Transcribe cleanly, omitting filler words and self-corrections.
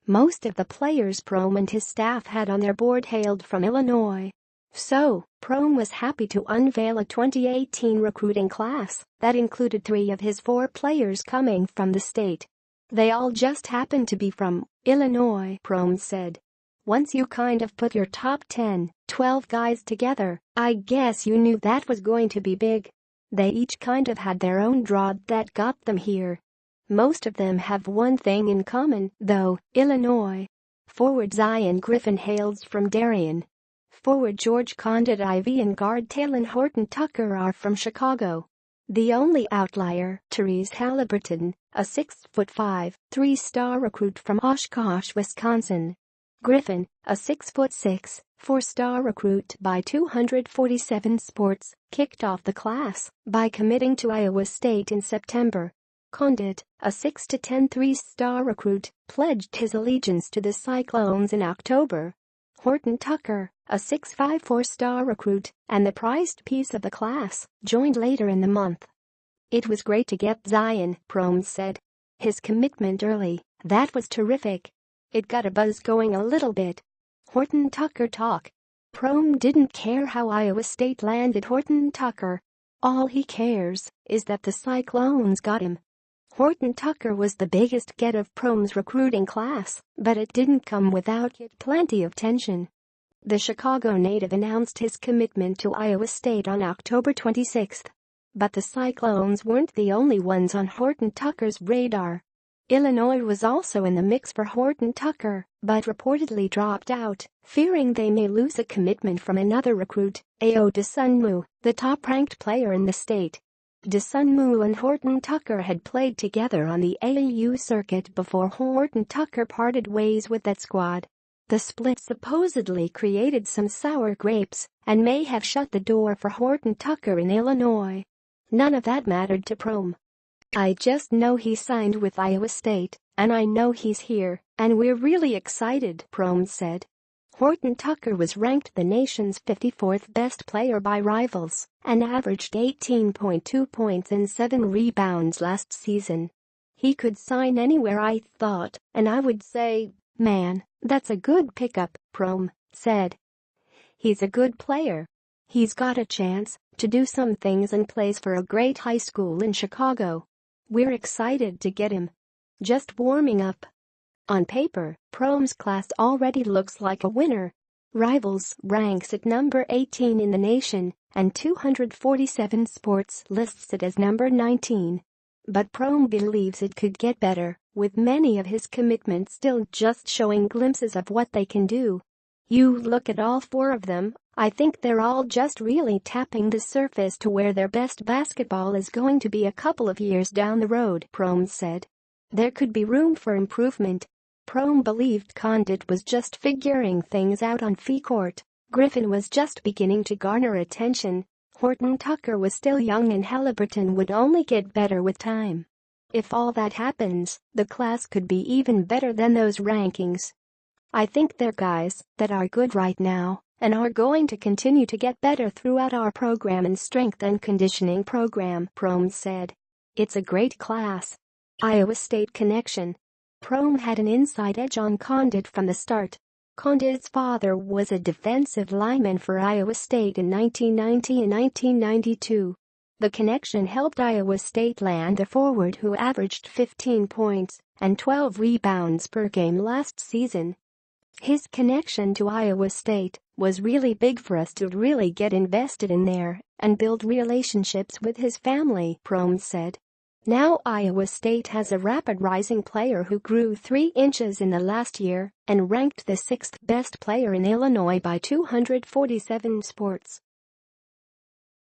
Most of the players Prohm and his staff had on their board hailed from Illinois. So, Prohm was happy to unveil a 2018 recruiting class that included 3 of his 4 players coming from the state. "They all just happen to be from Illinois," Prohm said. "Once you kind of put your top 10, 12 guys together, I guess you knew that was going to be big. They each kind of had their own draw that got them here. Most of them have one thing in common, though: Illinois." Forward Zion Griffin hails from Darien. Forward George Condit Ivy and guard Talon Horton-Tucker are from Chicago. The only outlier, Therese Halliburton, a 6'5", 3-star recruit from Oshkosh, Wisconsin. Griffin, a 6'6", 4-star recruit by 247 Sports, kicked off the class by committing to Iowa State in September. Condit, a 6'10", 3-star recruit, pledged his allegiance to the Cyclones in October. Horton-Tucker, a 6'5", 4-star recruit and the prized piece of the class, joined later in the month. "It was great to get Zion," Prohm said. "His commitment early, that was terrific. It got a buzz going a little bit." Horton-Tucker talk. Prohm didn't care how Iowa State landed Horton-Tucker. All he cares is that the Cyclones got him. Horton-Tucker was the biggest get of Prohm's recruiting class, but it didn't come without plenty of tension. The Chicago native announced his commitment to Iowa State on October 26. But the Cyclones weren't the only ones on Horton-Tucker's radar. Illinois was also in the mix for Horton-Tucker, but reportedly dropped out, fearing they may lose a commitment from another recruit, Ao Dosunmu, the top-ranked player in the state. Dosunmu and Horton-Tucker had played together on the AAU circuit before Horton-Tucker parted ways with that squad. The split supposedly created some sour grapes and may have shut the door for Horton-Tucker in Illinois. None of that mattered to Prohm. "I just know he signed with Iowa State, and I know he's here, and we're really excited," Prohm said. Horton-Tucker was ranked the nation's 54th best player by Rivals and averaged 18.2 points and 7 rebounds last season. "He could sign anywhere, I thought, and I would say, man, that's a good pickup," Prohm said. "He's a good player. He's got a chance to do some things and plays for a great high school in Chicago. We're excited to get him. Just warming up." On paper, Prohm's class already looks like a winner. Rivals ranks at number 18 in the nation, and 247 Sports lists it as number 19. But Prohm believes it could get better, with many of his commitments still just showing glimpses of what they can do. "You look at all 4 of them, I think they're all just really tapping the surface to where their best basketball is going to be a couple of years down the road," Prohm said. "There could be room for improvement." Prohm believed Condit was just figuring things out on free court. Griffin was just beginning to garner attention. Horton-Tucker was still young and Halliburton would only get better with time. If all that happens, the class could be even better than those rankings. "I think they're guys that are good right now and are going to continue to get better throughout our program and strength and conditioning program," Prohm said. "It's a great class." Iowa State connection. Prohm had an inside edge on Condit from the start. Condit's father was a defensive lineman for Iowa State in 1990 and 1992. The connection helped Iowa State land the forward who averaged 15 points and 12 rebounds per game last season. "His connection to Iowa State was really big for us to really get invested in there and build relationships with his family," Prohm said. "Now Iowa State has a rapid rising player who grew 3 inches in the last year and ranked the 6th best player in Illinois by 247 Sports.